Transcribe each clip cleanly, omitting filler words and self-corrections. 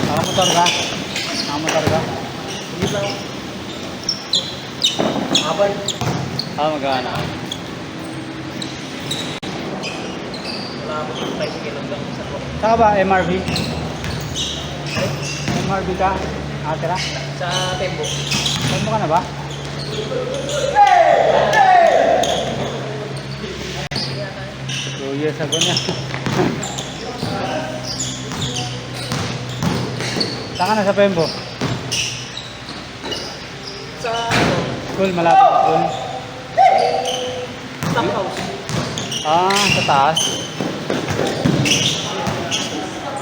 Nakamotor ka? Nakamotor ka? Hindi lang. Abay. Magana ka. Wala ako ng tricycle lang sa ko. Saka ba MRV? MRV ka? Tira? Sa Tembo. Saan mo ka na ba? 2 years ago na. Saan ka na sa Pembo? Sa School, malapit sa school. Staff house. Sa taas.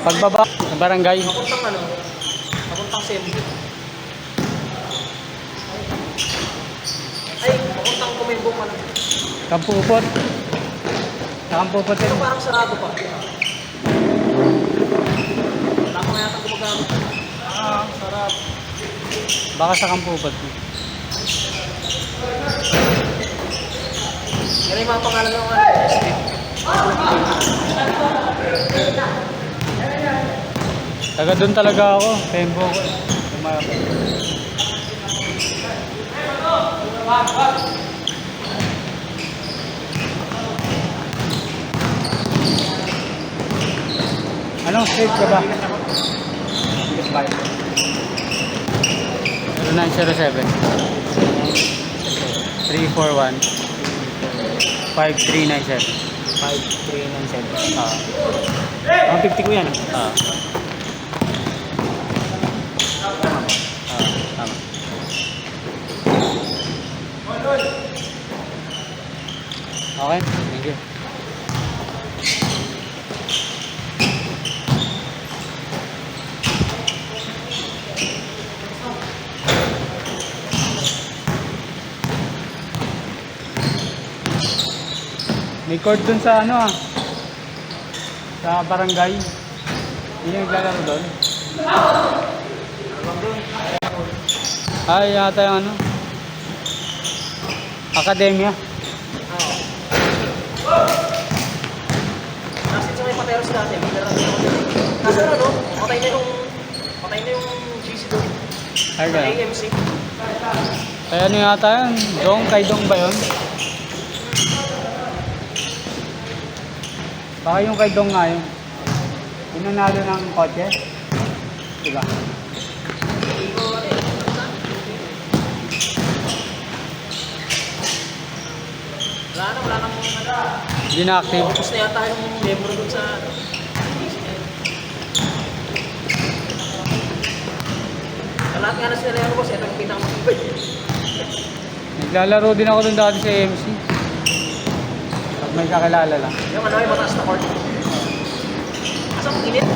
Pagbaba sa barangay. Papuntang Sembo. Ay, papuntang Kumembo pa lang. Kampupot. Sa Kampupot din. Pero parang sarado pa. Wala pa nga yata gumagamit. Sarap. Baka sa Kampupot. Yan yung mga pangalan ng mga street. Taga doon talaga ako. Tembo ko. Anong street ka ba? 0907 341 5397. 5397. Ang 50 ko yan. Tama. Okay, thank you. May court dun sa sa barangay. Hindi yung naglalaro doon. Ay, yata yung akademya. Kasi sa may pateros dati, may darang ako dito. Kasi patay na yung GC doon. Ay, Sa AMC. kaya yata yun? Kay Dong ba yun? Baka yung kay Dong nga yun. Pinanalo ng kotse. Diba? Wala nang Hindi na active. Tapos na yata yung member doon sa lahat nga na sila yung boss, ito yung pinakamakibay. Naglalaro din ako dun dati sa AMC. Pag may kakilala lang. Yung may mataas na court. Asa mong init?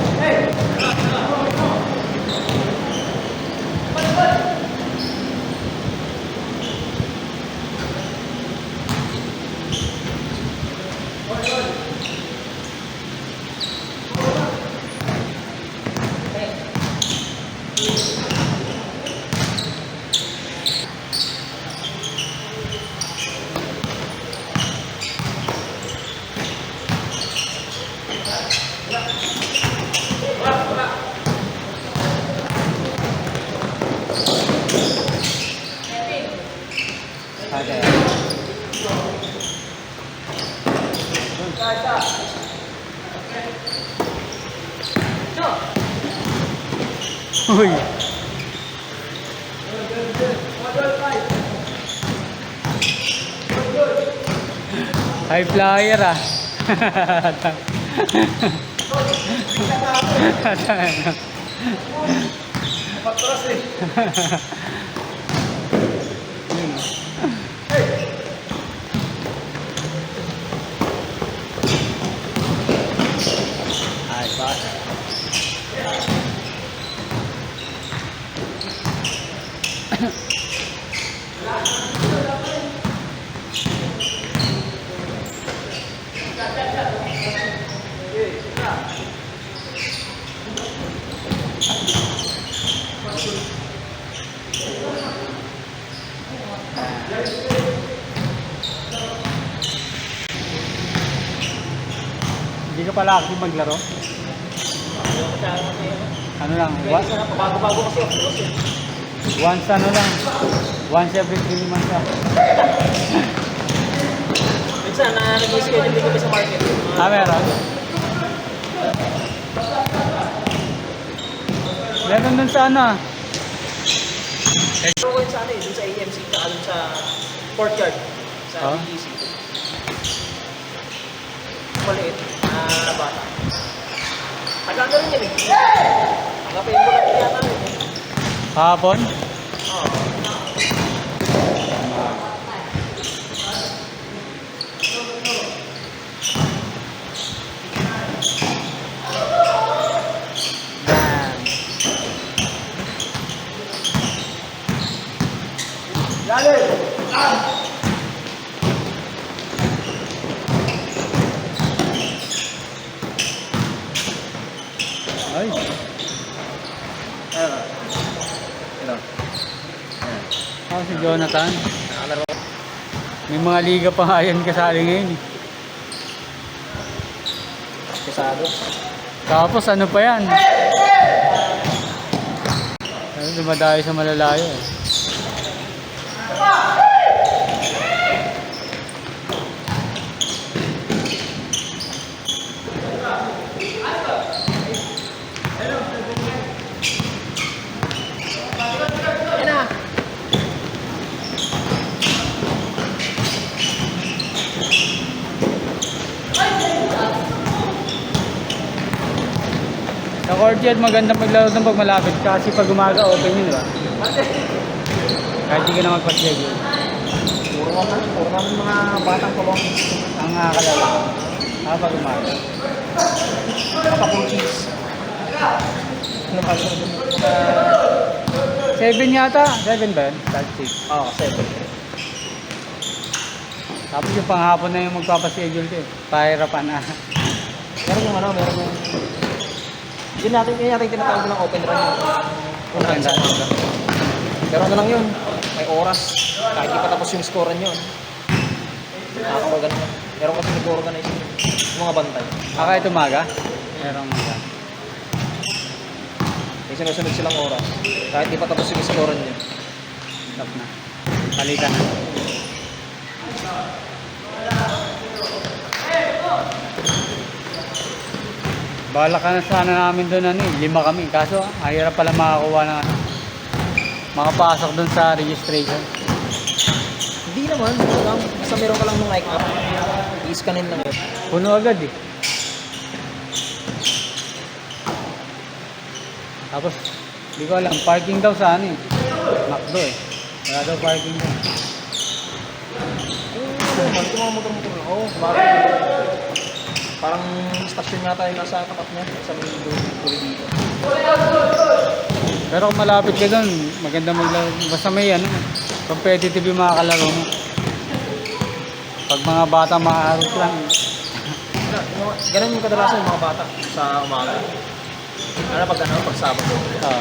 Okay. Uy. High flyer Patras eh. Yun. Hindi ka pala active maglaro? Ano lang, Bago-bago kasi ako kasi. once ano lang, once every 3 months lang. Minsan, nag-schedule din kami sa market. Meron. Meron dun sa ano. Pero ko yun sa ano eh, dun sa AMC, tsaka dun sa courtyard, sa Oh. BGC. Maliit na bata. Taga rin yan eh. Agapin ko lang yata rin eh. Kahapon? Oo. Ay. Ito. Si Jonathan. Nakalaro. May mga liga pa nga yan kasali ngayon. Pesado. Tapos ano pa yan? Ano, dumadayo sa malalayo eh. Yan na. Sa courtyard maganda maglaro ng pag malapit kasi pag umaga open yun, di ba? Kahit di ka na magpa-schedule. Puro naman mga batang tulong. Ang nakakalala. Pag umaga. Kapapong cheese. Ano pa rin? 7 yata. 7 ba yun? Start 6. Oo, 7. Tapos yung panghapon na yung magpapaschedule ko eh. Pahirapan na. Meron yung ano, meron yung... Yun natin tinatawag ng open run yun. Open run. Pero ano lang yun, may oras. Kahit di pa tapos yung scorean yun. Nakaka-organize. Meron kasi nag-organize yung mga bantay. Kahit umaga? Merong mga. May sinusunod silang oras. Kahit di pa tapos yung scorean yun. Stop na. Palitan na. Bala ka na sana namin doon ano eh. 5 kami. Kaso, mahirap pala makakuha ng ano. Makapasok doon sa registration. Hindi naman, lang. Basta meron ka lang nung like app. I-scanin lang yun. Puno agad eh. Tapos, hindi ko alam. Parking daw sa ano eh. McDo eh. Wala daw parking doon. Naman, ito mga motor-motor lang. Oo, parang stasyon yata yung nasa tapat niya. Sa mga tuloy dito. Pero kung malapit ka doon, maganda maglaro. Basta may ano, competitive yung mga kalaro mo. Pag mga bata makaharap lang. Ganun yung kadalasan yung mga bata sa umaga. Ano pag Sabado. Ah.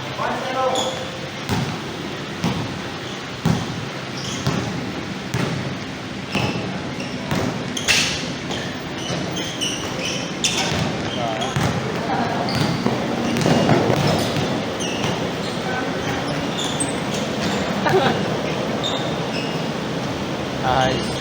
One. Nice.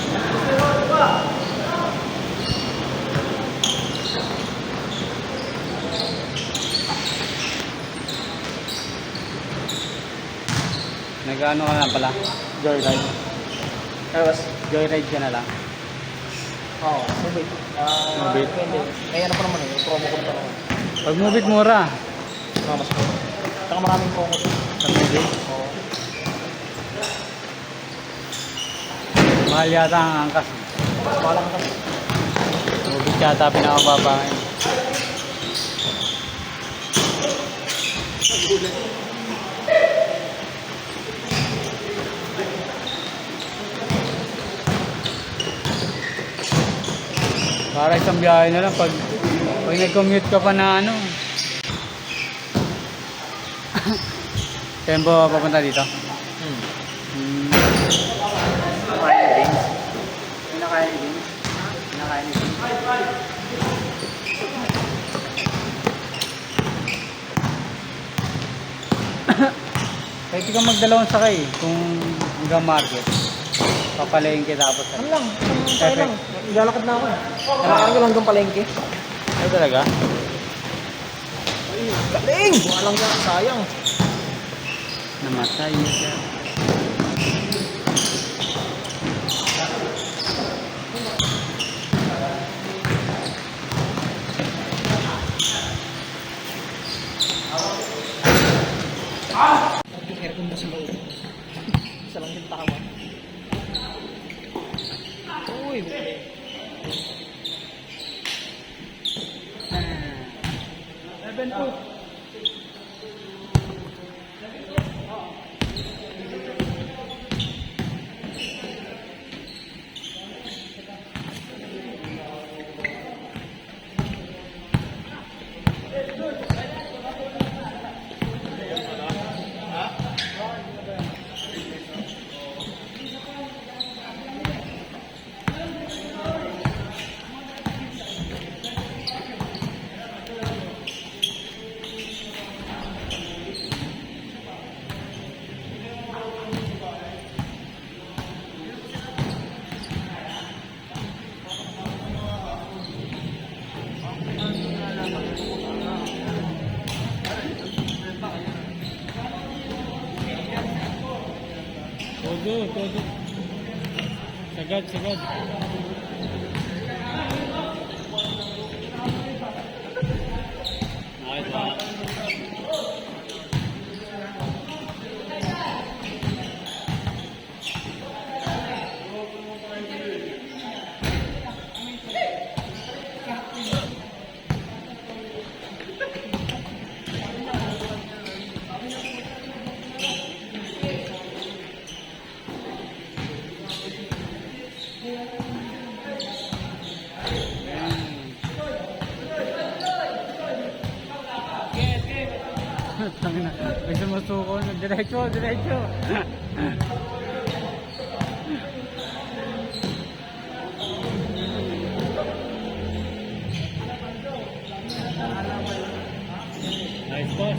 Nag-ano ka na pala? Joyride. Tapos, Joyride ka na lang. oo, Mubit. Mubit. Depende. May ano pa naman eh, promo code pa naman. Pag Mubit mura. Mas po. Saka maraming promo code. Sa Mubit. Oo. Mahal yata ang angkas. Mas mahal ang kasi. Mubit yata pinakababa ngayon. Para isang biyahe na lang pag nag-commute ka pa na ano. Tempo papunta dito. Hmm. Pinakain din. Pinakain din. Pwede kang magdalawang sakay kung hanggang market. Papalayin kita tapos. Ano lang? Kaya lang. Ilalakad na ako eh. Kailangan ko lang hanggang palengke. Ay talaga? Ay, galing! Buka lang yan. Sayang. Namatay siya. Aircon na sa loob. Isa lang yung tawa. Uy, bukli. Todo. Sagad. Nice one. Tangina, may sumusuko na. Diretso. Nice boss.